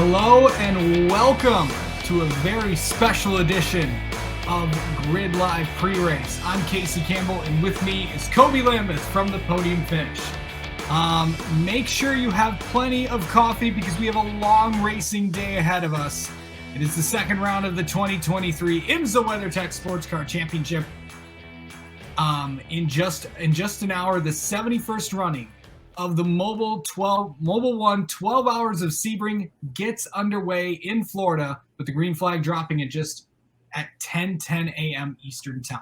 Hello and welcome to a very special edition of Grid Live Pre-Race. I'm Casey Campbell, and with me is Kobe Lambeth from the Podium Finish. Make sure you have plenty of coffee because we have a long racing day ahead of us. It is the second round of the 2023 IMSA WeatherTech Sports Car Championship. In just an hour, the 71st running of the Mobil 12 Hours of Sebring gets underway in Florida, with the green flag dropping at 10:10 a.m. Eastern Time.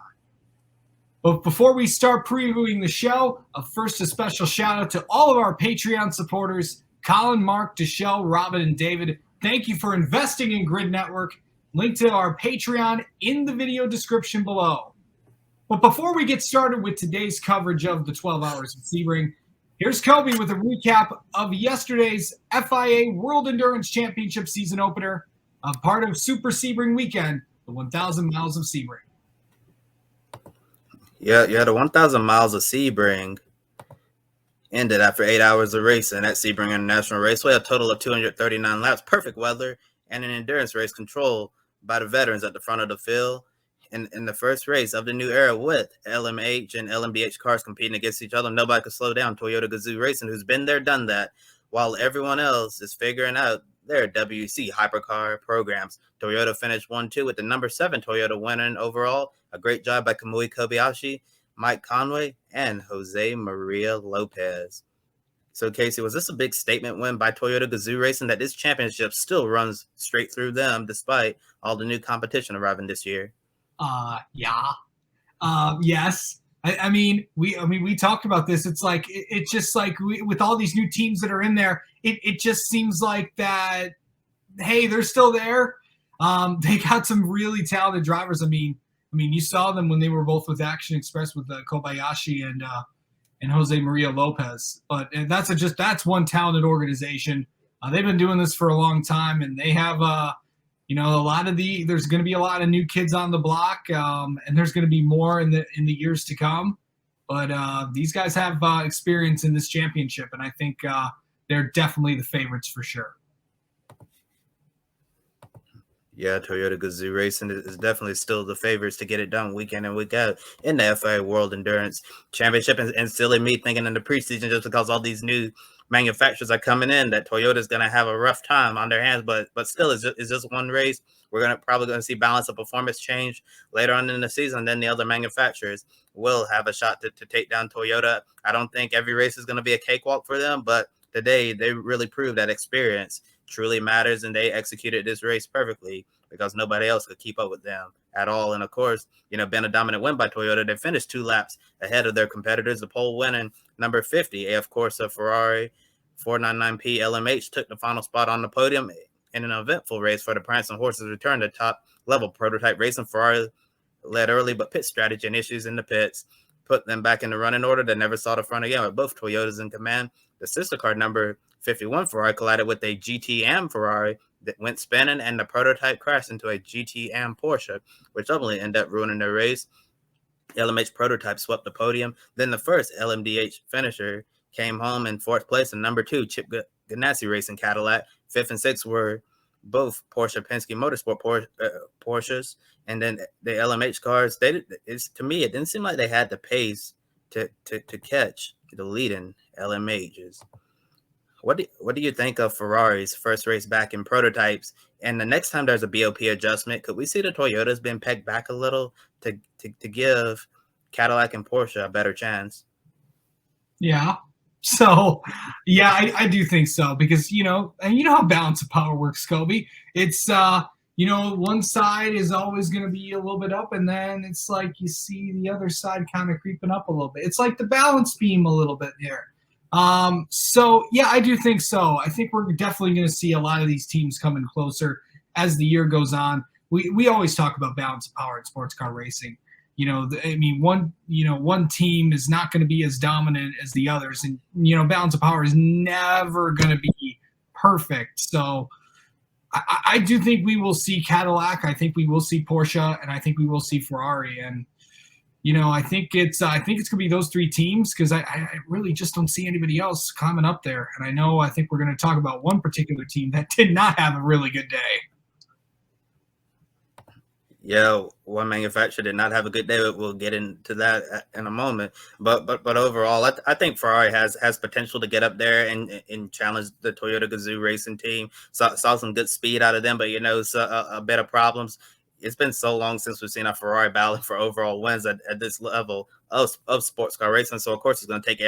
But before we start previewing the show, first a special shout out to all of our Patreon supporters, Colin, Mark, Deshelle, Robin, and David. Thank you for investing in Grid Network. Link to our Patreon in the video description below. But before we get started with today's coverage of the 12 Hours of Sebring, here's Kobe with a recap of yesterday's FIA World Endurance Championship season opener, a part of Super Sebring Weekend, the 1,000 Miles of Sebring. Yeah, the 1,000 Miles of Sebring ended after 8 hours of racing at Sebring International Raceway, a total of 239 laps, perfect weather, and an endurance race controlled by the veterans at the front of the field. In the first race of the new era, with LMH and LMDH cars competing against each other, nobody could slow down Toyota Gazoo Racing, who's been there, done that, while everyone else is figuring out their WEC hypercar programs. Toyota finished 1-2 with the number 7 Toyota winning overall. A great job by Kamui Kobayashi, Mike Conway, and Jose Maria Lopez. So, Casey, was this a big statement win by Toyota Gazoo Racing that this championship still runs straight through them despite all the new competition arriving this year? Yes. I mean, we talked about this. It's like, it's just like with all these new teams that are in there, it just seems like that, hey, they're still there. They got some really talented drivers. I mean, you saw them when they were both with Action Express with Kobayashi and Jose Maria Lopez. But that's one talented organization. They've been doing this for a long time, and they have there's going to be a lot of new kids on the block, and there's going to be more in the years to come. But these guys have experience in this championship, and I think they're definitely the favorites for sure. Yeah, Toyota Gazoo Racing is definitely still the favorites to get it done week in and week out in the FIA World Endurance Championship. And silly me thinking in the preseason, just because all these new manufacturers are coming in, that Toyota's going to have a rough time on their hands. But still, it's just one race. We're probably going to see balance of performance change later on in the season. Then the other manufacturers will have a shot to take down Toyota. I don't think every race is going to be a cakewalk for them, but today they really proved that experience truly matters, and they executed this race perfectly because nobody else could keep up with them at all. And of course, been a dominant win by Toyota. They finished 2 laps ahead of their competitors. The pole winning number 50, of course, a Ferrari 499P LMH took the final spot on the podium in an eventful race for the Prancing Horses return to top level prototype racing. Ferrari led early, but pit strategy and issues in the pits put them back in the running order. They never saw the front again with both Toyotas in command. The sister car number 51 Ferrari collided with a GTM Ferrari that went spinning, and the prototype crashed into a GTM Porsche, which ultimately ended up ruining their race. LMH prototype swept the podium. Then the first LMDH finisher came home in 4th place, and number 2 Chip Ganassi Racing Cadillac. 5th and 6th were both Porsche Penske Motorsport Porsches, and then the LMH cars. To me, it didn't seem like they had the pace to catch the leading LMHs. What do you think of Ferrari's first race back in prototypes? And the next time there's a BOP adjustment, could we see the Toyotas being pegged back a little to give Cadillac and Porsche a better chance? Yeah. So, yeah, I do think so, because, and how balance of power works, Kobe. It's, one side is always going to be a little bit up, and then it's like you see the other side kind of creeping up a little bit. It's like the balance beam a little bit here. So, yeah, I do think so. I think we're definitely going to see a lot of these teams coming closer as the year goes on. We always talk about balance of power in sports car racing. One team is not going to be as dominant as the others, and balance of power is never going to be perfect. So I do think we will see Cadillac. I think we will see Porsche, and I think we will see Ferrari. And I think it's gonna be those three teams because I really just don't see anybody else coming up there. And I think we're going to talk about one particular team that did not have a really good day. Yeah, one manufacturer did not have a good day. We'll get into that in a moment. But overall, I think Ferrari has potential to get up there and challenge the Toyota Gazoo racing team. Saw some good speed out of them, but a bit of problems. It's been so long since we've seen a Ferrari battling for overall wins at this level of sports car racing. So of course it's going to take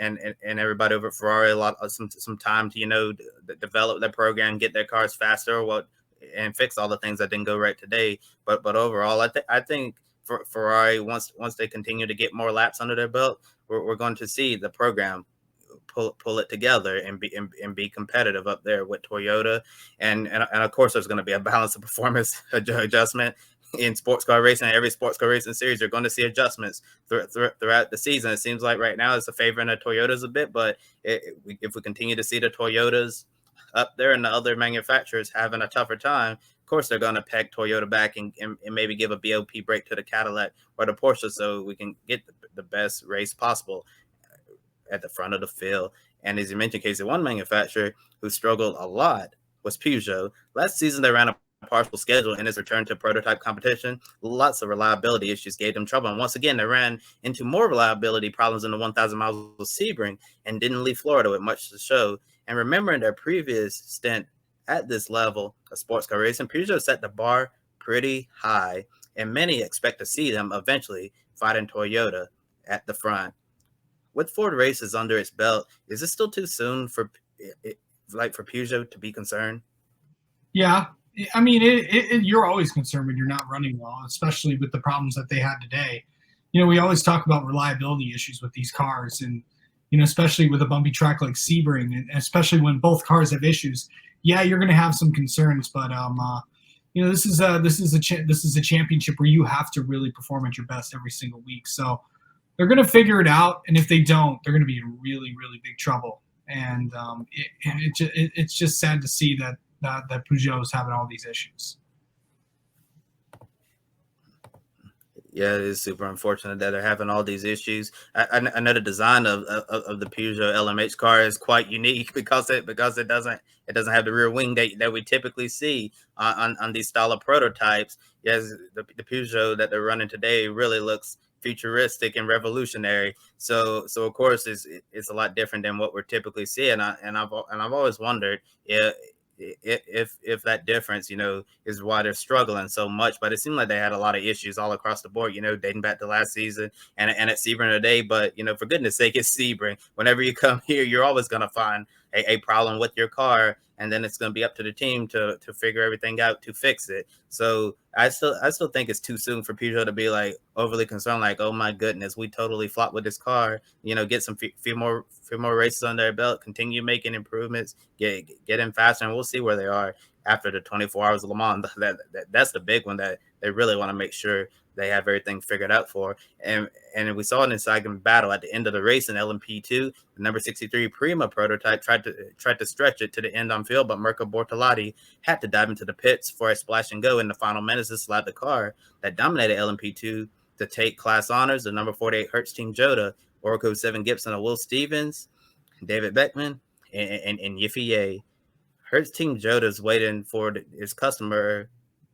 and everybody over at Ferrari a lot of some time to develop their program, get their cars faster, and fix all the things that didn't go right today. But overall, I think for Ferrari, once they continue to get more laps under their belt, we're going to see the program pull it together and be competitive up there with Toyota, and of course there's going to be a balance of performance adjustment in sports car racing. Every sports car racing series, you're going to see adjustments throughout the season. It seems like right now it's a favor in the Toyotas a bit, but if we continue to see the Toyotas up there and the other manufacturers having a tougher time, of course they're going to peg Toyota back and maybe give a BOP break to the Cadillac or the Porsche so we can get the best race possible at the front of the field. And as you mentioned, Casey, one manufacturer who struggled a lot was Peugeot. Last season they ran a partial schedule in its return to prototype competition. Lots of reliability issues gave them trouble, and once again they ran into more reliability problems in the 1,000 miles of Sebring and didn't leave Florida with much to show. And remembering their previous stint at this level of sports car racing, Peugeot set the bar pretty high, and many expect to see them eventually fighting Toyota at the front. With 4 races under its belt, is it still too soon for Peugeot to be concerned? Yeah, I mean, you're always concerned when you're not running well, especially with the problems that they had today. We always talk about reliability issues with these cars, and especially with a bumpy track like Sebring, and especially when both cars have issues. Yeah, you're going to have some concerns, but this is a championship where you have to really perform at your best every single week. So they're going to figure it out, and if they don't, they're going to be in really, really big trouble. And it's just sad to see that Peugeot is having all these issues. Yeah, it is super unfortunate that they're having all these issues. I know the design of the Peugeot LMH car is quite unique because it doesn't have the rear wing that we typically see on these style of prototypes. Yes, the Peugeot that they're running today really looks futuristic and revolutionary. So of course it's a lot different than what we're typically seeing. I've always wondered if that difference, is why they're struggling so much. But it seemed like they had a lot of issues all across the board, dating back to last season and at Sebring today. But, for goodness sake, it's Sebring. Whenever you come here, you're always going to find a problem with your car. And then it's going to be up to the team to figure everything out to fix it. So I still think it's too soon for Peugeot to be like overly concerned, like, oh my goodness, we totally flopped with this car. Get some few more races on their belt, continue making improvements, get in faster, and we'll see where they are after the 24 Hours of Le Mans. That's the big one that they really want to make sure they have everything figured out for. And we saw an exciting battle at the end of the race in LMP2. The number 63 Prima prototype tried to stretch it to the end on field, but Mirko Bortolotti had to dive into the pits for a splash and go in the final minutes to slide the car that dominated LMP2 to take class honors. The number 48 Hertz Team Jota, Oracle 7 Gibson of Will Stevens, David Beckman, and Yiffy. Hertz Team Jota is waiting for his customer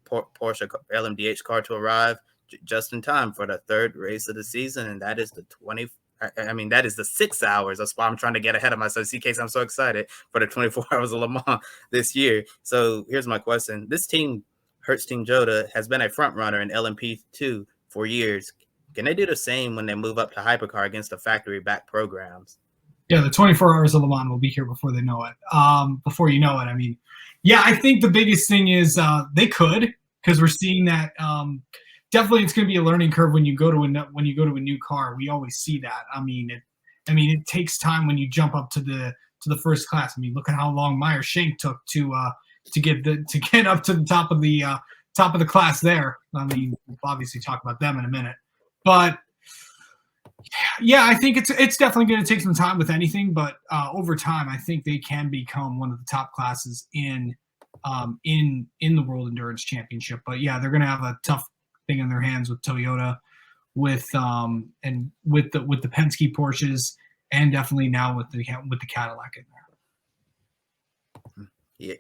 Porsche LMDH car to arrive just in time for the 3rd race of the season, and that is that is the 6 hours. That's why I'm trying to get ahead of myself. In case I'm so excited for the 24 Hours of Le Mans this year. So here's my question: this team, Hertz Team Jota, has been a front runner in LMP2 for years. Can they do the same when they move up to hypercar against the factory-backed programs? Yeah, the 24 Hours of Le Mans will be here before they know it. Before you know it, I mean, yeah, I think the biggest thing is they could, because we're seeing that. Definitely, it's going to be a learning curve when you go to a new car. We always see that. I mean, it takes time when you jump up to the first class. I mean, look at how long Meyer Shank took to get up to the top of the class there. I mean, we'll obviously talk about them in a minute, but yeah, I think it's definitely going to take some time with anything, but over time, I think they can become one of the top classes in the World Endurance Championship. But yeah, they're going to have a tough thing in their hands with Toyota, with the Penske Porsches, and definitely now with the Cadillac in there.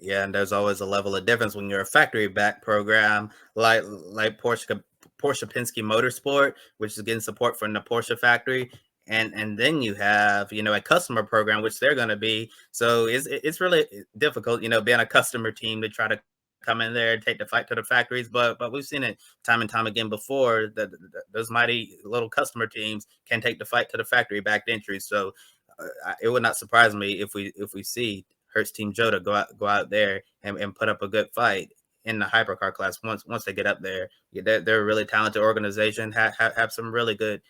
Yeah, and there's always a level of difference when you're a factory back program like Porsche Penske Motorsport, which is getting support from the Porsche factory, and then you have a customer program, which they're going to be. So it's really difficult, being a customer team to try to come in there and take the fight to the factories. But we've seen it time and time again before that those mighty little customer teams can take the fight to the factory backed entries. So it would not surprise me if we see Hertz Team Jota go out there and put up a good fight in the hypercar class once they get up there. Yeah, they're a really talented organization, have some really good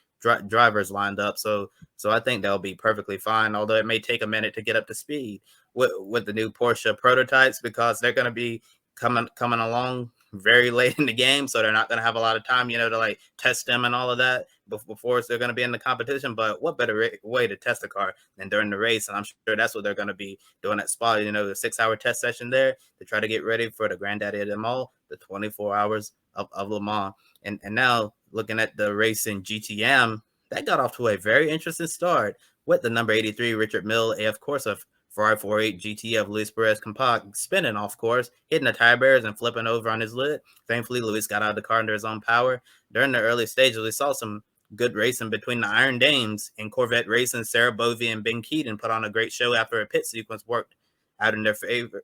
drivers lined up. So I think they'll be perfectly fine, although it may take a minute to get up to speed with the new Porsche prototypes, because they're going to be coming along very late in the game, so they're not going to have a lot of time, to like test them and all of that before they're going to be in the competition. But what better way to test a car than during the race? And I'm sure that's what they're going to be doing at Spa, the 6-hour test session there to try to get ready for the granddaddy of them all, the 24 hours of Le Mans. And now looking at the race in GTM, that got off to a very interesting start with the number 83 Richard Mille AF Corsa Ferrari 48 GT of Luis Perez Compact spinning off course, hitting the tire barriers and flipping over on his lid. Thankfully, Luis got out of the car under his own power. During the early stages, we saw some good racing between the Iron Dames and Corvette Racing. Sarah Bovey and Ben Keaton put on a great show after a pit sequence worked out in their favor.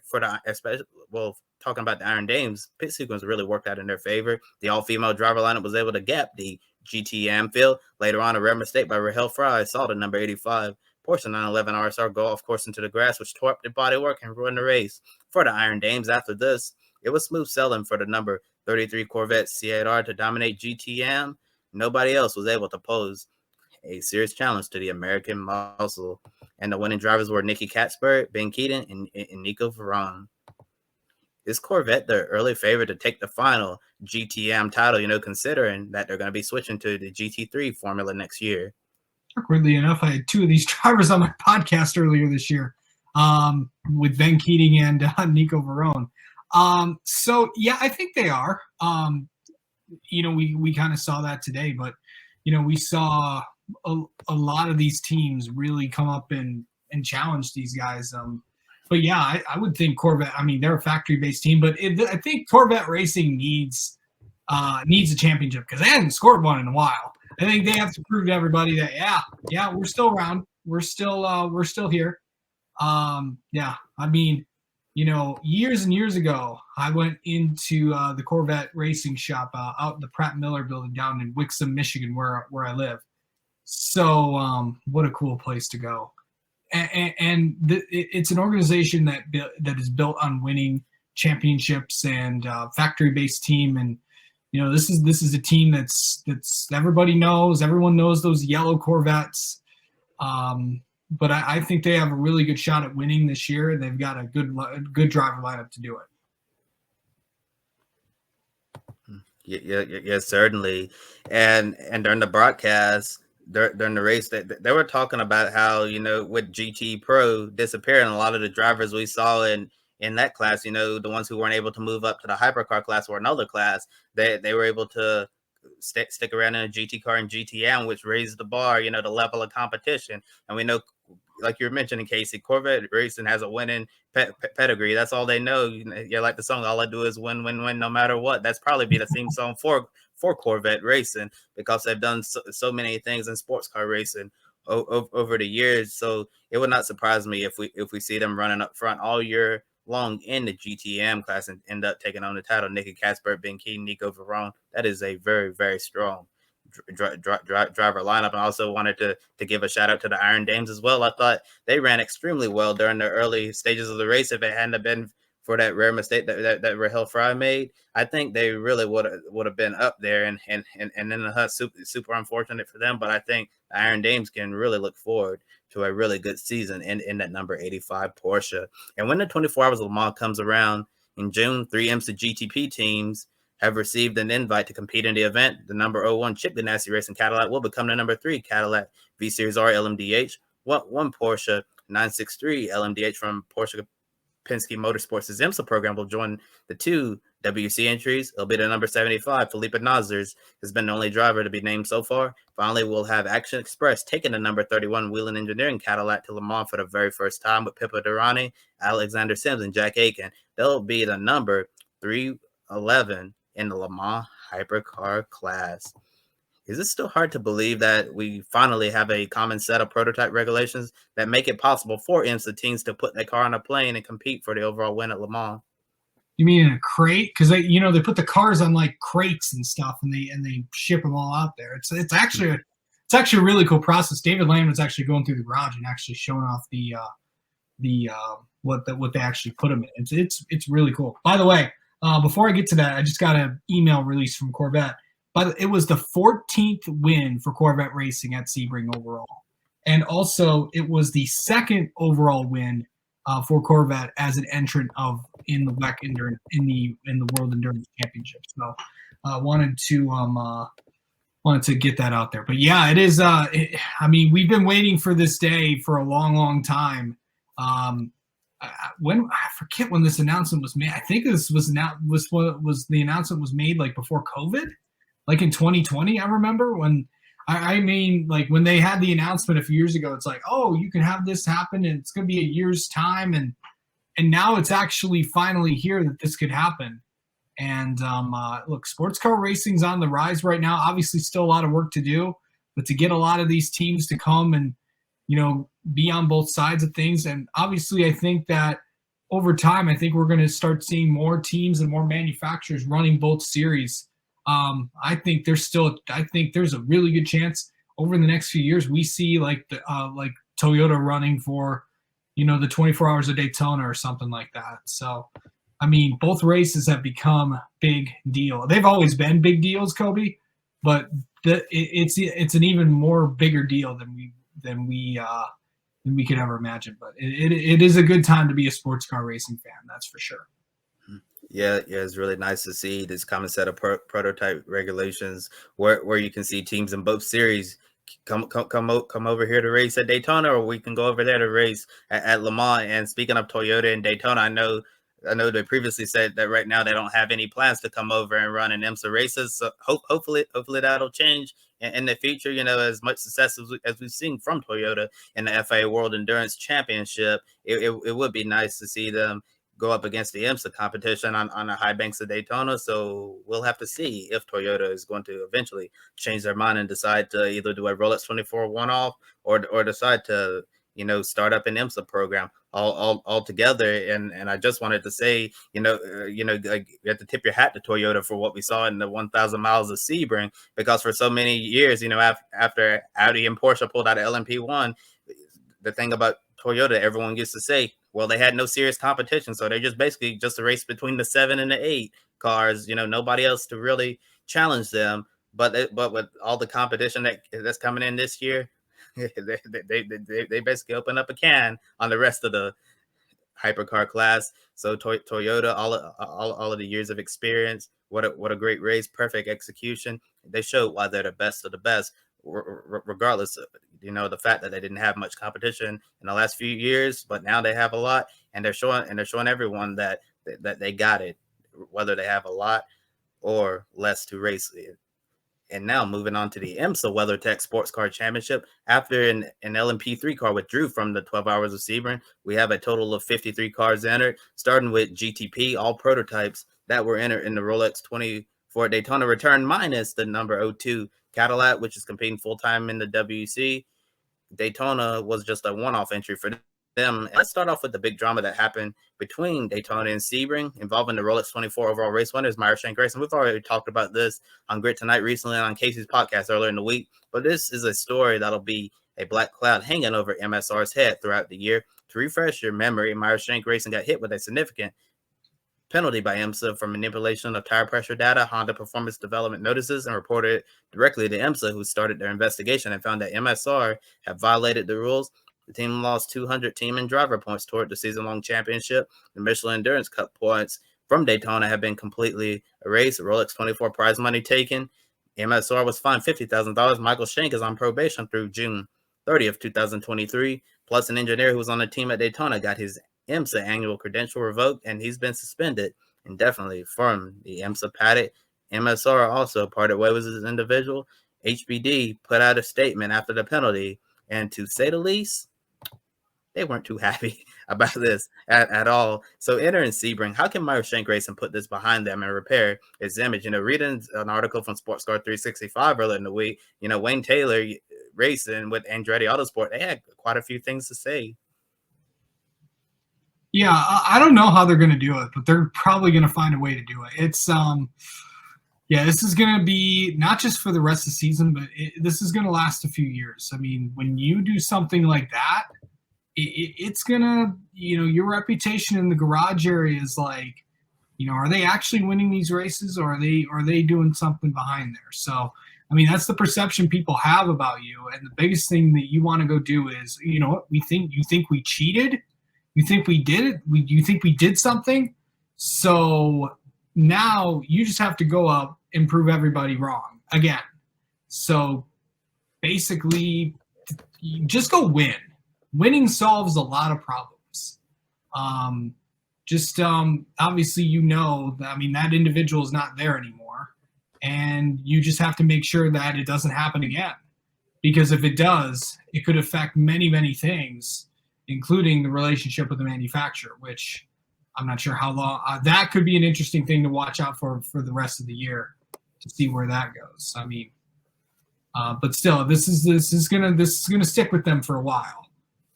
For the especially, talking about the Iron Dames, pit sequence really worked out in their favor. The all-female driver lineup was able to gap the GT field. Later on, a rare mistake by Rahel Fry saw the number 85 Porsche 911 RSR go off course into the grass, which tore up the bodywork and ruined the race for the Iron Dames. After this, it was smooth sailing for the number 33 Corvette C8R to dominate GTM. Nobody else was able to pose a serious challenge to the American muscle. And the winning drivers were Nicky Katzberg, Ben Keaton, and Nico Ferran. Is Corvette the early favorite to take the final GTM title, considering that they're going to be switching to the GT3 formula next year? Weirdly enough, I had two of these drivers on my podcast earlier this year, with Ben Keating and Nico Verone. So yeah, I think they are. We kind of saw that today, but we saw a lot of these teams really come up and challenge these guys. But yeah, I would think Corvette. I mean, they're a factory-based team, but I think Corvette Racing needs a championship because they haven't scored one in a while. I think they have to prove to everybody that yeah, we're still around, we're still here. Yeah, I mean, years and years ago, I went into the Corvette Racing shop out in the Pratt Miller building down in Wixom, Michigan, where I live. So what a cool place to go. And it's an organization that is built on winning championships and factory-based team. And this is a team that's everybody knows. Everyone knows those yellow Corvettes. But I think they have a really good shot at winning this year, and they've got a good driver lineup to do it. Yeah, certainly. And during the broadcast, during the race, they were talking about how, with GT Pro disappearing, a lot of the drivers we saw in that class, the ones who weren't able to move up to the hypercar class or another class, they were able to stick around in a GT car and GTM, which raised the bar, the level of competition. And we know, like you were mentioning, Casey, Corvette Racing has a winning pedigree. That's all they know. You like the song, all I do is win, win, win, no matter what. That's probably be the theme song for Corvette Racing, because they've done so many things in sports car racing over the years. So it would not surprise me if we see them running up front all year long in the GTM class and end up taking on the title. Nicky Katzberg, Ben Keaton, Nico Verone. That is a very, very strong driver lineup. And I also wanted to give a shout out to the Iron Dames as well. I thought they ran extremely well during the early stages of the race. If it hadn't been for that rare mistake that Rahel Fry made, I think they really would have been up there. And in the hunt, super unfortunate for them. But I think the Iron Dames can really look forward to a really good season in that number 85 Porsche. And when the 24 Hours of Le Mans comes around in June, 3 IMSA GTP teams have received an invite to compete in the event. The number 01 Chip Ganassi Racing Cadillac will become the number 3 Cadillac V-Series R LMDH. One Porsche 963 LMDH from Porsche Penske Motorsports' IMSA program will join the 2 WC entries. It'll be the number 75. Felipe Nazars has been the only driver to be named so far. Finally, we'll have Action Express taking the number 31 Whelen Engineering Cadillac to Le Mans for the very first time with Pippa Durrani, Alexander Sims, and Jack Aiken. They'll be the number 311 in the Le Mans Hypercar class. Is it still hard to believe that we finally have a common set of prototype regulations that make it possible for IMSA teams to put their car on a plane and compete for the overall win at Le Mans? You mean in a crate? Because they put the cars on like crates and stuff, and they ship them all out there. It's actually a really cool process. David Lamb was actually going through the garage and actually showing off what they actually put them in. It's really cool. By the way, before I get to that, I just got an email release from Corvette. But it was the 14th win for Corvette Racing at Sebring overall, and also it was the second overall win for Corvette as an entrant in the WEC endurance in the World Endurance Championship. So wanted to get that out there. But yeah, it is. I mean, we've been waiting for this day for a long time. When I forget when this announcement was made. I think this was the announcement was made like before COVID. Like in 2020, I remember when when they had the announcement a few years ago, it's like, oh, you can have this happen and it's going to be a year's time. And now it's actually finally here that this could happen. And look, sports car racing's on the rise right now. Obviously still a lot of work to do, but to get a lot of these teams to come and, be on both sides of things. And obviously I think that over time, I think we're going to start seeing more teams and more manufacturers running both series. I think there's a really good chance over the next few years we see like Toyota running for, the 24 Hours of Daytona or something like that. So, I mean, both races have become big deal. They've always been big deals, Kobe, but it's an even more bigger deal than we could ever imagine. But it is a good time to be a sports car racing fan. That's for sure. Yeah, it's really nice to see this common set of prototype regulations where you can see teams in both series come over here to race at Daytona, or we can go over there to race at Le Mans. And speaking of Toyota and Daytona, I know they previously said that right now they don't have any plans to come over and run in IMSA races. So hopefully that'll change in the future. As much success as we've seen from Toyota in the FIA World Endurance Championship, it would be nice to see them go up against the IMSA competition on the high banks of Daytona. So we'll have to see if Toyota is going to eventually change their mind and decide to either do a Rolex 24 one-off or decide to, start up an IMSA program all together. And I just wanted to say, you have to tip your hat to Toyota for what we saw in the 1,000 miles of Sebring, because for so many years, after Audi and Porsche pulled out of LMP1, the thing about Toyota, everyone used to say, well, they had no serious competition, so they're just basically just a race between the 7 and the 8 cars. Nobody else to really challenge them. But with all the competition that's coming in this year, they basically open up a can on the rest of the hypercar class. So Toyota, all of the years of experience, what a great race, perfect execution. They showed why they're the best of the best, regardless of the fact that they didn't have much competition in the last few years, but now they have a lot, and they're showing everyone that they got it, whether they have a lot or less to race it. And now moving on to the IMSA WeatherTech Sports Car Championship. After an LMP3 car withdrew from the 12 Hours of Sebring, we have a total of 53 cars entered, starting with GTP, all prototypes that were entered in the Rolex 24 Daytona return, minus the number 02 Cadillac, which is competing full-time in the WC. Daytona was just a one-off entry for them. And let's start off with the big drama that happened between Daytona and Sebring involving the Rolex 24 overall race winners, Meyer Shank Racing. We've already talked about this on Grit Tonight recently and on Casey's podcast earlier in the week, but this is a story that'll be a black cloud hanging over MSR's head throughout the year. To refresh your memory, Meyer Shank Racing got hit with a significant penalty by IMSA for manipulation of tire pressure data, Honda performance development notices, and reported directly to IMSA, who started their investigation and found that MSR had violated the rules. The team lost 200 team and driver points toward the season-long championship. The Michelin Endurance Cup points from Daytona have been completely erased. Rolex 24 prize money taken. MSR was fined $50,000. Michael Shank is on probation through June 30th, 2023. Plus, an engineer who was on the team at Daytona got his IMSA annual credential revoked, and he's been suspended indefinitely from the IMSA paddock. MSR also parted ways with this individual. HBD put out a statement after the penalty, and to say the least, they weren't too happy about this at all. So entering Sebring, how can Meyer Shank Racing put this behind them and repair its image? Reading an article from Sports Car 365 earlier in the week, Wayne Taylor Racing with Andretti Autosport, they had quite a few things to say. Yeah, I don't know how they're going to do it, but they're probably going to find a way to do it. It's yeah, this is going to be not just for the rest of the season, but this is going to last a few years. I mean, when you do something like that, it's going to, your reputation in the garage area is like, are they actually winning these races, or are they doing something behind there? So, I mean, that's the perception people have about you. And the biggest thing that you want to go do is, what you think we cheated? You think we did it? You think we did something? So now you just have to go up and prove everybody wrong again. So basically, you just go win. Winning solves a lot of problems. Obviously, that individual is not there anymore. And you just have to make sure that it doesn't happen again. Because if it does, it could affect many, many things, including the relationship with the manufacturer, which I'm not sure how long. That could be an interesting thing to watch out for the rest of the year to see where that goes. I mean, but still, this is gonna stick with them for a while.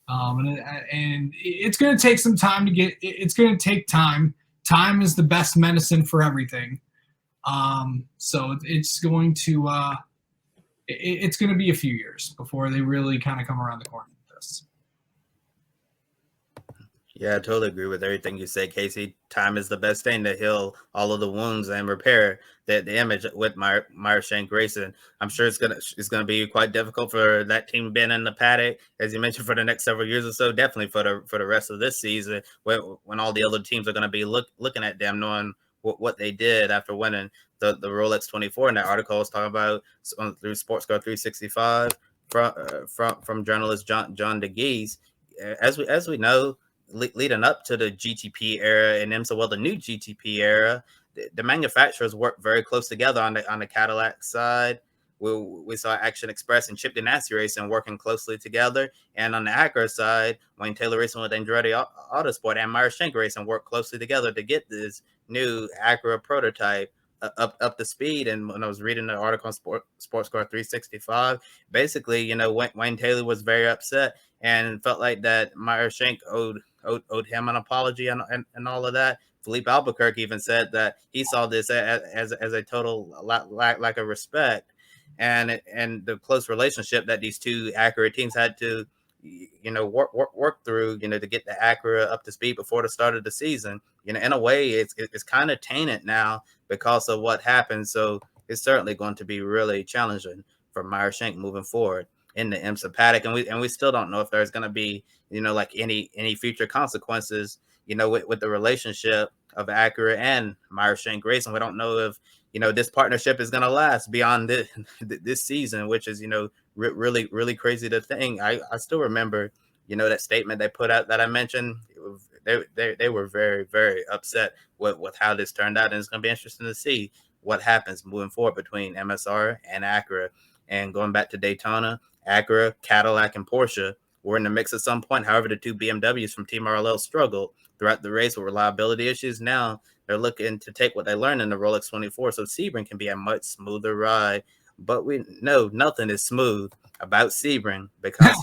And it's going to take some time to get. It's going to take time. Time is the best medicine for everything. So it's going to it's going to be a few years before they really kind of come around the corner with this. Yeah, I totally agree with everything you said, Casey. Time is the best thing to heal all of the wounds and repair the image with Meyer Shank Racing. I'm sure it's gonna be quite difficult for that team being in the paddock, as you mentioned, for the next several years or so. Definitely for the rest of this season, when all the other teams are going to be looking at them, knowing what they did after winning the Rolex 24. And that article I was talking about through Sports Car 365 from journalist John DeGeese. As we know, leading up to the GTP era and IMSA, the new GTP era, the manufacturers worked very close together on the Cadillac side. We saw Action Express and Chip Ganassi Racing working closely together, and on the Acura side, Wayne Taylor Racing with Andretti Autosport and Meyer Shank Racing worked closely together to get this new Acura prototype up to speed. And when I was reading the article on Sports Car 365, basically, Wayne Taylor was very upset and felt like that Meyer Shank owed him an apology and all of that. Philippe Albuquerque even said that he saw this as a total lack of respect, and the close relationship that these two Acura teams had to work through to get the Acura up to speed before the start of the season. In a way, it's kind of tainted now because of what happened. So it's certainly going to be really challenging for Meyer Shank moving forward in the IMSA paddock, and we still don't know if there's going to be like any future consequences with the relationship of Acura and Meyer Shank Racing. We don't know if this partnership is going to last beyond this season, which is really crazy to think. I still remember that statement they put out that I mentioned. They were very, very upset with how this turned out, and it's going to be interesting to see what happens moving forward between MSR and Acura. And going back to Daytona, Acura, Cadillac, and Porsche were in the mix at some point. However, the two BMWs from Team RLL struggled throughout the race with reliability issues. Now they're looking to take what they learned in the Rolex 24, so Sebring can be a much smoother ride. But we know nothing is smooth about Sebring because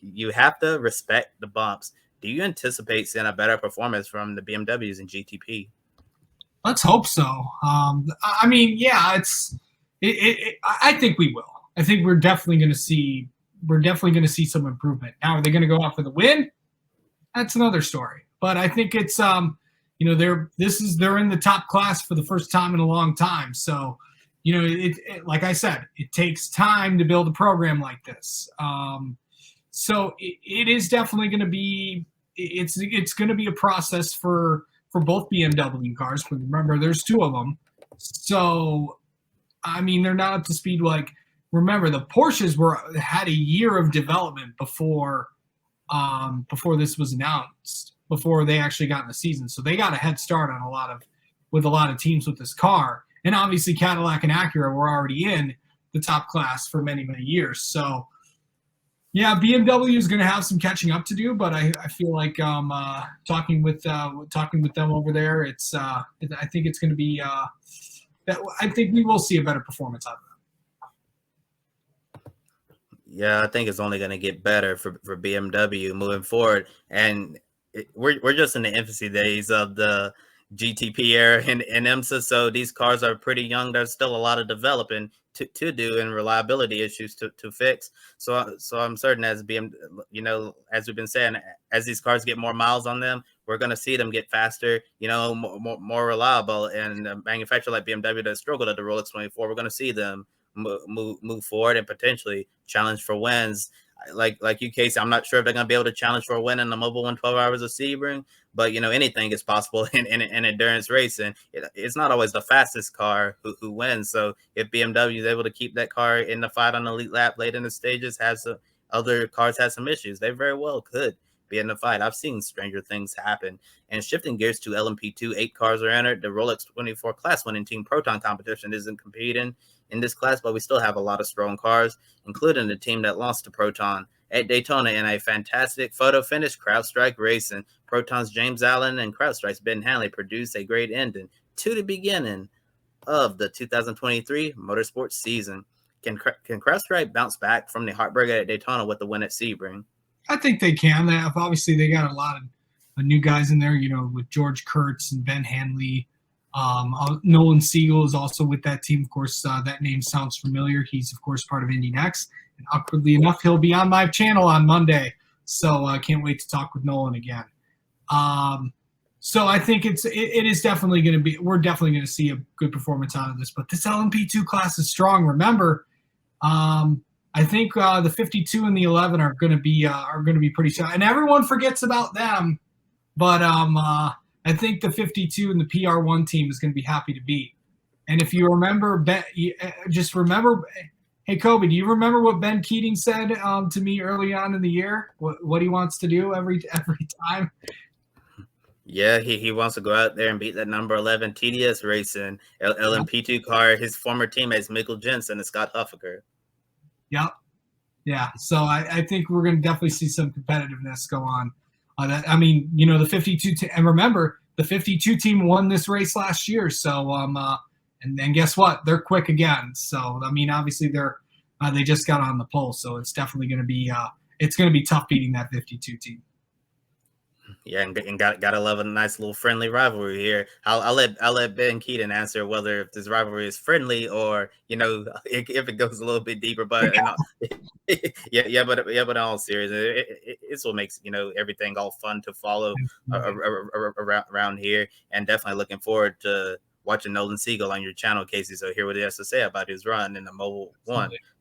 you have to respect the bumps. Do you anticipate seeing a better performance from the BMWs in GTP? Let's hope so. I mean, yeah, I think we will. I think we're definitely going to see some improvement. Now, are they going to go out for the win? That's another story. But I think it's they're in the top class for the first time in a long time. So, like I said, it takes time to build a program like this. So it is definitely going to be it's going to be a process for both BMW cars. But remember, there's two of them. So, I mean, they're not up to speed. Like, remember, the Porsches had a year of development before this was announced. before they actually got in the season. So they got a head start on a lot of teams with this car. And obviously Cadillac and Acura were already in the top class for many, many years. So yeah, BMW is going to have some catching up to do, but I feel like talking with them over there, I think it's going to be I think we will see a better performance out of them. Yeah, I think it's only going to get better for BMW moving forward, and we're just in the infancy days of the GTP era in IMSA, so these cars are pretty young. There's still a lot of developing to do and reliability issues to fix. So I'm certain as as we've been saying, as these cars get more miles on them, we're going to see them get faster, more reliable. And a manufacturer like BMW that struggled at the Rolex 24, we're going to see them move forward and potentially challenge for wins. Like you, Casey, I'm not sure if they're going to be able to challenge for a win in the Mobil 12 Hours of Sebring, but anything is possible in endurance racing. It's not always the fastest car who wins. So if BMW is able to keep that car in the fight on the elite lap late in the stages, other cars have some issues, they very well could be in the fight. I've seen stranger things happen. And shifting gears to LMP2, 8 cars are entered. The Rolex 24 class winning team Proton competition isn't competing in this class, but we still have a lot of strong cars, including the team that lost to Proton at Daytona in a fantastic photo finish. CrowdStrike Racing, Proton's James Allen and CrowdStrike's Ben Hanley produced a great ending to the beginning of the 2023 motorsports season. Can CrowdStrike bounce back from the heartbreak at Daytona with the win at Sebring? I think they can. Obviously, they got a lot of new guys in there, with George Kurtz and Ben Hanley. Nolan Siegel is also with that team. Of course, that name sounds familiar. He's, of course, part of Indy Next. And awkwardly enough, he'll be on my channel on Monday. So I can't wait to talk with Nolan again. So I think it is definitely going to be – we're definitely going to see a good performance out of this. But this LMP2 class is strong. Remember, I think the 52 and the 11 are going to be pretty strong. And everyone forgets about them. But I think the 52 and the PR1 team is going to be happy to beat. And if you remember, just remember, hey, Kobe, do you remember what Ben Keating said to me early on in the year? What he wants to do every time? Yeah, he wants to go out there and beat that number 11 TDS Racing LMP2 car, his former teammates Mikkel Jensen and Scott Huffaker. Yep. Yeah. So I think we're going to definitely see some competitiveness go on. The 52 and remember, the 52 team won this race last year. So, and then guess what? They're quick again. So, obviously they just got on the pole. So it's definitely going to be tough beating that 52 team. Yeah, and gotta love a nice little friendly rivalry here. I'll let Ben Keaton answer whether if this rivalry is friendly or if it goes a little bit deeper. But but in all seriousness, it's what makes everything all fun to follow around here, and definitely looking forward to watching Nolan Siegel on your channel, Casey. So hear what he has to say about his run in the Mobil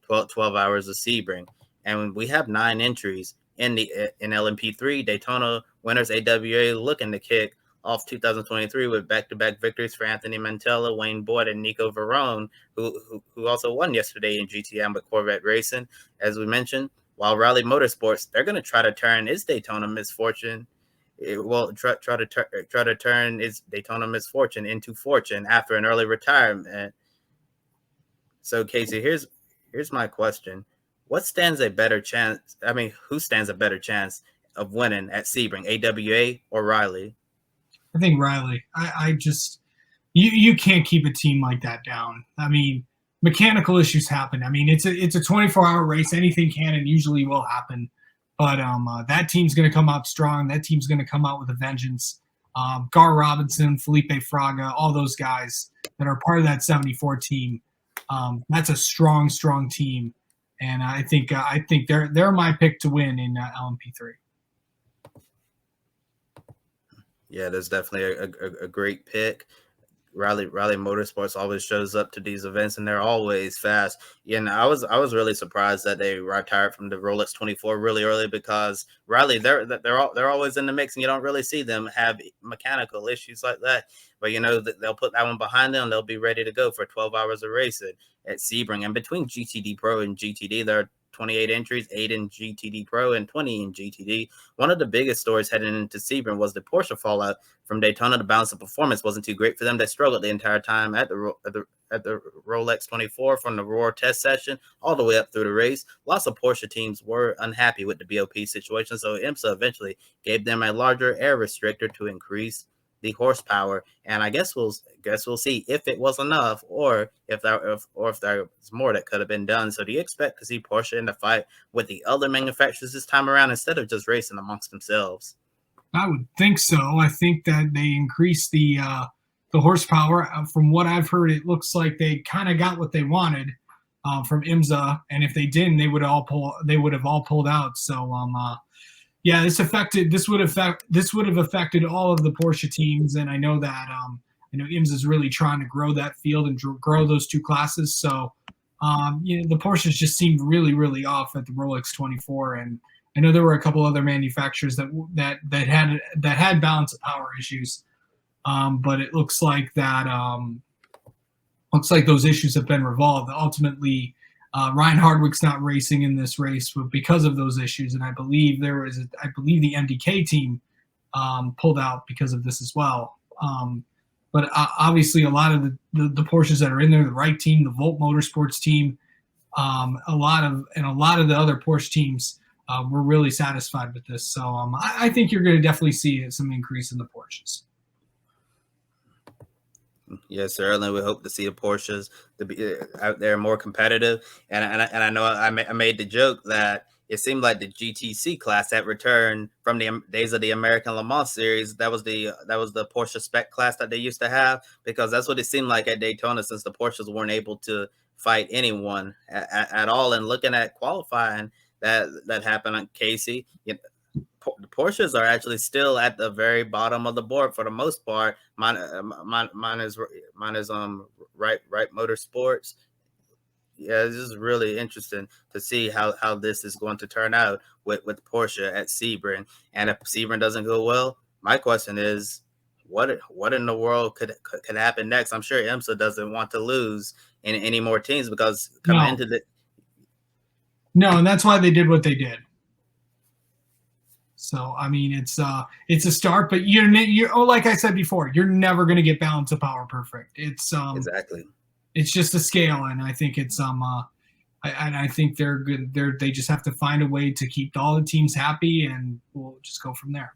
12 Hours of Sebring, and we have 9 entries in LMP3. Daytona winners AWA looking to kick off 2023 with back-to-back victories for Anthony Mantella, Wayne Boyd, and Nico Verone, who also won yesterday in GTM but Corvette Racing, as we mentioned. While Raleigh Motorsports, they're going to try to turn its Daytona misfortune. Try to turn its Daytona misfortune into fortune after an early retirement. So, Casey, here's my question. Who stands a better chance of winning at Sebring, AWA or Riley? I think Riley. You can't keep a team like that down. Mechanical issues happen. It's a 24-hour race. Anything can and usually will happen. But that team's going to come out strong. That team's going to come out with a vengeance. Gar Robinson, Felipe Fraga, all those guys that are part of that 74 team. That's a strong, strong team. And I think they're my pick to win in LMP3. Yeah, that's definitely a great pick. Raleigh Motorsports always shows up to these events, and they're always fast. I was really surprised that they retired from the Rolex 24 really early, because Raleigh they're always in the mix, and you don't really see them have mechanical issues like that. But they'll put that one behind them. They'll be ready to go for 12 hours of racing at Sebring. And between GTD Pro and GTD, there are 28 entries, 8 in GTD Pro and 20 in GTD. One of the biggest stories heading into Sebring was the Porsche fallout from Daytona. The balance of performance wasn't too great for them. They struggled the entire time at the Rolex 24 from the Roar test session all the way up through the race. Lots of Porsche teams were unhappy with the BOP situation, so IMSA eventually gave them a larger air restrictor to increase the horsepower, and I guess we'll see if it was enough, or if there was more that could have been done. So, do you expect to see Porsche in the fight with the other manufacturers this time around instead of just racing amongst themselves? I would think so. I think that they increased the horsepower. From what I've heard, it looks like they kind of got what they wanted from IMSA, and if they didn't, they would have all pulled out. So, yeah, this would have affected all of the Porsche teams, and I know that IMSA is really trying to grow that field and grow those two classes. So, the Porsches just seemed really, really off at the Rolex 24, and I know there were a couple other manufacturers that had balance of power issues, but it looks like those issues have been resolved. Ultimately, Ryan Hardwick's not racing in this race, but because of those issues, and I believe the MDK team pulled out because of this as well. But obviously, a lot of the Porsches that are in there, the Wright team, the Volt Motorsports team, a lot of the other Porsche teams were really satisfied with this. So I think you're going to definitely see some increase in the Porsches. Yes, certainly. We hope to see the Porsches to be out there more competitive. And I know I made the joke that it seemed like the GTC class that returned from the days of the American Le Mans series. That was the Porsche spec class that they used to have, because that's what it seemed like at Daytona, since the Porsches weren't able to fight anyone at all. And looking at qualifying that happened on Casey, the Porsches are actually still at the very bottom of the board for the most part. Mine is Wright Motorsports. Yeah, this is really interesting to see how this is going to turn out with Porsche at Sebring. And if Sebring doesn't go well, my question is, what in the world could happen next? I'm sure IMSA doesn't want to lose any more teams, because coming into the and that's why they did what they did. So, I mean, it's a start, but you're like I said before, you're never going to get balance of power perfect. It's exactly. It's just a scale, and I think it's I think they're good. They just have to find a way to keep all the teams happy, and we'll just go from there.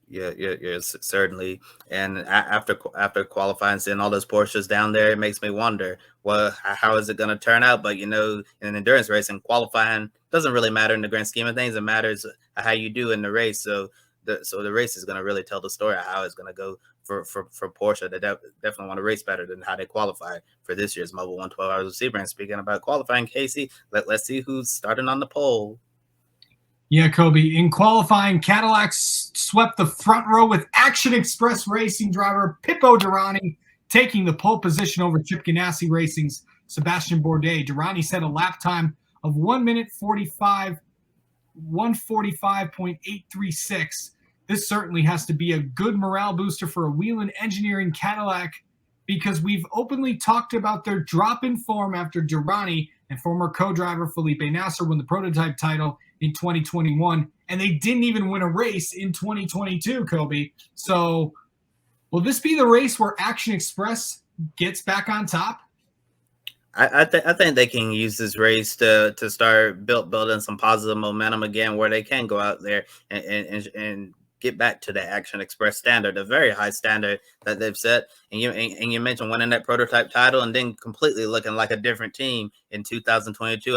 Yeah, certainly. And after qualifying, seeing all those Porsches down there, it makes me wonder, well, how is it going to turn out? But in an endurance race, and qualifying doesn't really matter in the grand scheme of things. It matters how you do in the race. So the race is going to really tell the story of how it's going to go for Porsche. They definitely want to race better than how they qualify for this year's Mobil 1 12 Hours of Sebring. Speaking about qualifying, Casey, let's see who's starting on the pole. Yeah, Kobe. In qualifying, Cadillac swept the front row with Action Express Racing driver Pippo Durrani taking the pole position over Chip Ganassi Racing's Sebastian Bourdais. Durrani set a lap time of 1:45.836. This certainly has to be a good morale booster for a Whelen Engineering Cadillac, because we've openly talked about their drop in form after Durrani and former co-driver Felipe Nasser won the prototype title in 2021, and they didn't even win a race in 2022, Kobe. So will this be the race where Action Express gets back on top? I think they can use this race to start building some positive momentum again, where they can go out there and get back to the Action Express standard, a very high standard that they've set. And you mentioned winning that prototype title and then completely looking like a different team in 2022.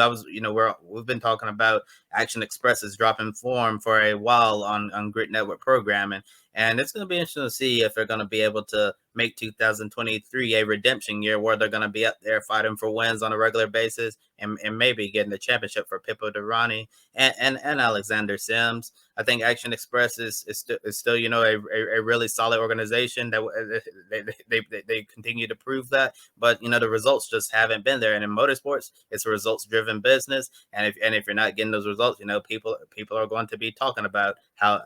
We've been talking about Action Express's dropping form for a while on Grid Network programming, and it's going to be interesting to see if they're going to be able to make 2023 a redemption year, where they're going to be up there fighting for wins on a regular basis, and maybe getting the championship for Pippo Durrani and Alexander Sims. I think Action Express is still a really solid organization that they continue to prove that, but the results just haven't been there. And in motorsports, it's a results driven business, and if you're not getting those results, people are going to be talking about how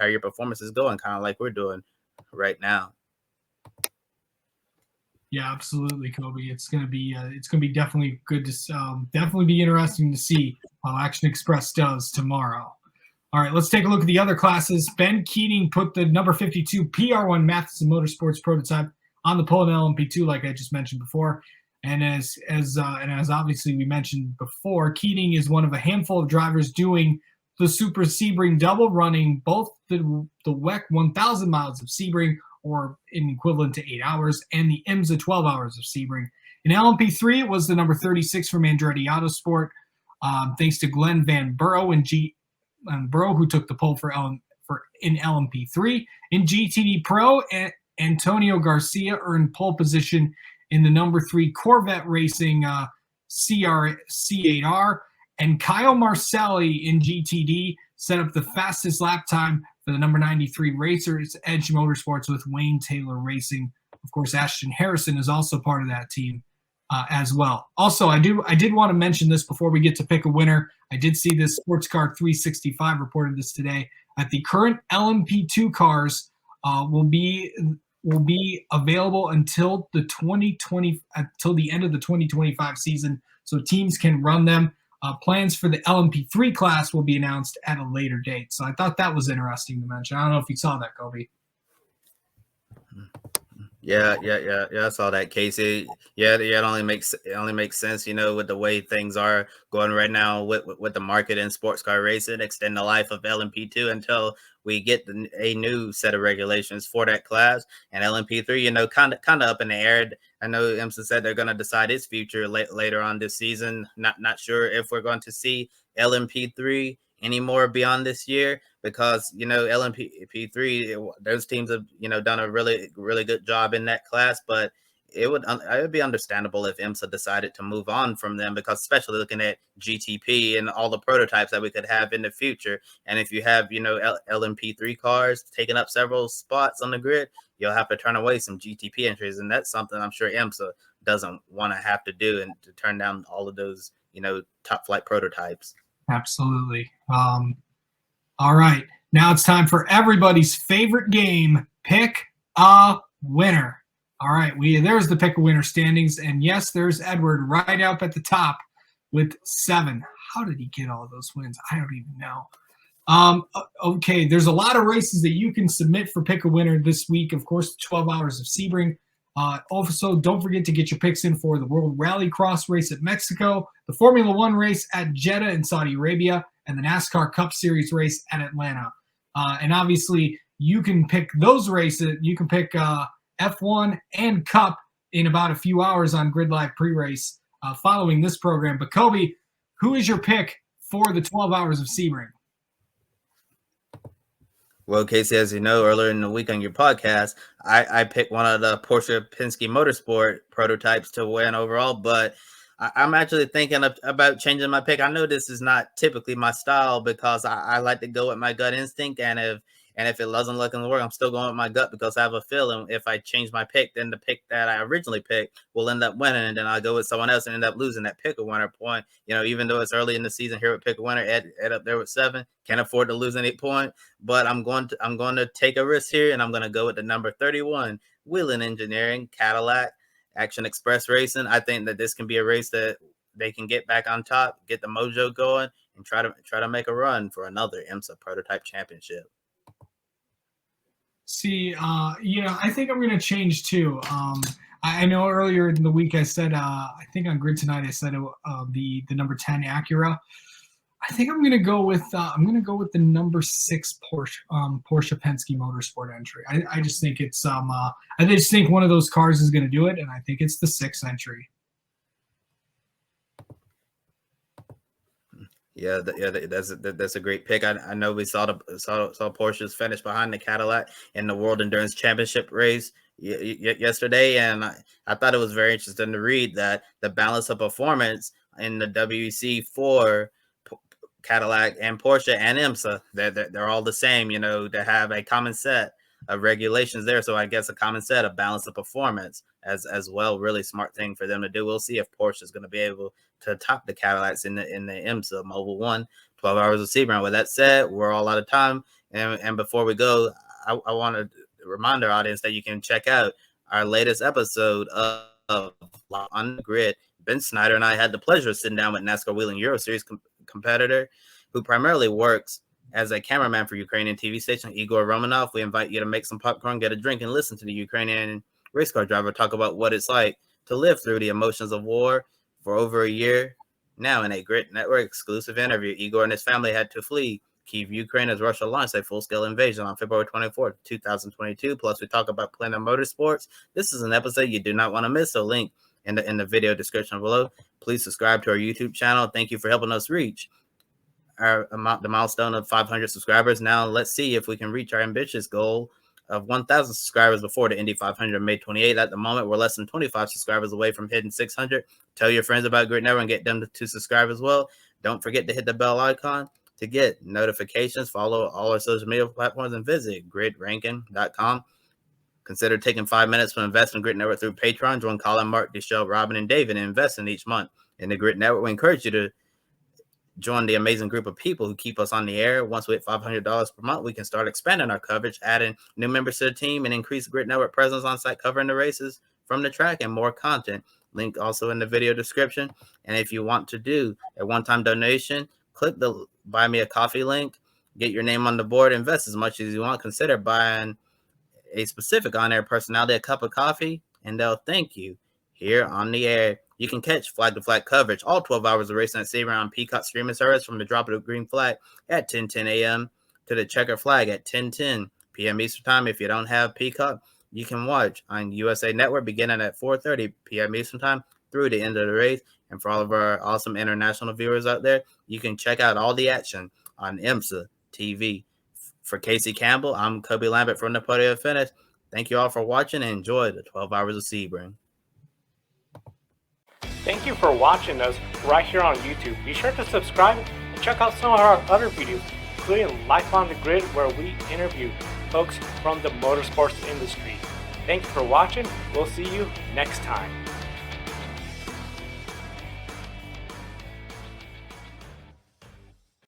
your performance is going, kind of like we're doing right now. Yeah, absolutely, Kobe. It's gonna be definitely good to definitely be interesting to see how Action Express does tomorrow. All right, let's take a look at the other classes. Ben Keating put the number 52 PR1 Matheson Motorsports prototype on the pole in LMP2, like I just mentioned before. And as obviously we mentioned before, Keating is one of a handful of drivers doing the Super Sebring double, running both the WEC 1,000 miles of Sebring, or in equivalent to 8 hours, and the IMSA 12 hours of Sebring. In LMP3, it was the number 36 from Andretti Autosport, thanks to Glenn Van Burrow and Burrow, who took the pole in LMP3. In GTD Pro, Antonio Garcia earned pole position in the number 3 Corvette Racing C8R, and Kyle Marcelli in GTD set up the fastest lap time for the number 93 Racers Edge Motorsports with Wayne Taylor Racing. Of course, Ashton Harrison is also part of that team as well. Also, I did want to mention this before we get to pick a winner. I did see this Sports Car 365 reported this today, that the current LMP2 cars will be available until the end of the 2025 season, so teams can run them. Plans for the LMP3 class will be announced at a later date. So I thought that was interesting to mention. I don't know if you saw that, Kobe. Yeah. I saw that, Casey. Yeah. It only makes sense, with the way things are going right now with the market in sports car racing, extend the life of LMP2 until we get a new set of regulations for that class. And LMP3, kind of up in the air. I know IMSA said they're going to decide its future later on this season. Not sure if we're going to see LMP3 anymore beyond this year, because LMP3, those teams have done a really good job in that class, but it would be understandable if IMSA decided to move on from them, because especially looking at GTP and all the prototypes that we could have in the future, and if you have LMP3 cars taking up several spots on the grid, you'll have to turn away some GTP entries, and that's something I'm sure IMSA doesn't want to have to do, and to turn down all of those top flight prototypes. Absolutely. All right, now it's time for everybody's favorite game, Pick a Winner. All right, there's the Pick a Winner standings, and yes, there's Edward right up at the top with 7. How did he get all those wins? I don't even know. Okay, there's a lot of races that you can submit for Pick a Winner this week. Of course, 12 Hours of Sebring. Also, don't forget to get your picks in for the World Rallycross race at Mexico, the Formula One race at Jeddah in Saudi Arabia, and the NASCAR Cup Series race at Atlanta. And obviously, you can pick those races. You can pick F1 and Cup in about a few hours on Grid Live pre-race following this program. But Kobe, who is your pick for the 12 Hours of Sebring? Well, Casey, as you know, earlier in the week on your podcast, I picked one of the Porsche Penske Motorsport prototypes to win overall, but I'm actually thinking about changing my pick. I know this is not typically my style, because I like to go with my gut instinct, and if it doesn't look in the work, I'm still going with my gut, because I have a feeling if I change my pick, then the pick that I originally picked will end up winning, and then I'll go with someone else and end up losing that Pick a Winner point. Even though it's early in the season here with Pick a Winner, Ed up there with 7, can't afford to lose any point, but I'm going to take a risk here, and I'm going to go with the number 31 Whelen Engineering Cadillac Action Express Racing. I think that this can be a race that they can get back on top, get the mojo going, and try to make a run for another IMSA prototype championship. See, I think I'm going to change too. I know earlier in the week I said, I think on Grid Tonight I said the number 10 Acura. I think I'm going to go with the number 6 Porsche Penske Motorsport entry. I just think it's I just think one of those cars is going to do it, and I think it's the 6th entry. Yeah, that's a great pick. I know we saw Porsche's finish behind the Cadillac in the World Endurance Championship race yesterday, and I thought it was very interesting to read that the balance of performance in the WEC for Cadillac and Porsche and IMSA, they're all the same. To have a common set of regulations there, so I guess a common set of balance of performance as well. Really smart thing for them to do. We'll see if Porsche is going to be able to top the Cadillacs in the IMSA Mobil 1 12 Hours of Sebring. With that said, we're all out of time, and before we go, I want to remind our audience that you can check out our latest episode of Live on the Grid. Ben Snyder and I had the pleasure of sitting down with NASCAR Wheeling Euro Series competitor who primarily works as a cameraman for Ukrainian TV station Igor Romanov. We invite you to make some popcorn, get a drink, and listen to the Ukrainian race car driver talk about what it's like to live through the emotions of war for over a year. Now, in a Grit Network exclusive interview, Igor and his family had to flee Kyiv, Ukraine, as Russia launched a full-scale invasion on February 24th, 2022. Plus, we talk about Planet Motorsports. This is an episode you do not want to miss, so link in the video description below. Please subscribe to our YouTube channel. Thank you for helping us reach the milestone of 500 subscribers. Now, let's see if we can reach our ambitious goal of 1,000 subscribers before the Indy 500 May 28th. At the moment, we're less than 25 subscribers away from hitting 600. Tell your friends about Grit Network and get them to subscribe as well. Don't forget to hit the bell icon to get notifications. Follow all our social media platforms and visit gridranking.com. Consider taking 5 minutes to invest in Grit Network through Patreon. Join Colin, Mark, Deschelle, Robin, and David and invest in each month in the Grit Network. We encourage you to join the amazing group of people who keep us on the air. Once we hit $500 per month, we can start expanding our coverage, adding new members to the team, and increase Grit Network presence on site, covering the races from the track and more content. Link also in the video description. And if you want to do a one-time donation, click the Buy Me a Coffee link. Get your name on the board. Invest as much as you want. Consider buying a specific on-air personality a cup of coffee, and they'll thank you here on the air. You can catch flag-to-flag coverage, all 12 hours of racing at Sebring on Peacock streaming service from the drop of the green flag at 10:10 a.m. to the checker flag at 10:10 p.m. Eastern Time. If you don't have Peacock, you can watch on USA Network beginning at 4:30 p.m. Eastern Time through the end of the race. And for all of our awesome international viewers out there, you can check out all the action on IMSA TV. For Casey Campbell, I'm Kobe Lambeth from the Podium Finish. Thank you all for watching and enjoy the 12 Hours of Sebring. Thank you for watching us right here on YouTube. Be sure to subscribe and check out some of our other videos, including Life on the Grid, where we interview folks from the motorsports industry. Thank you for watching. We'll see you next time.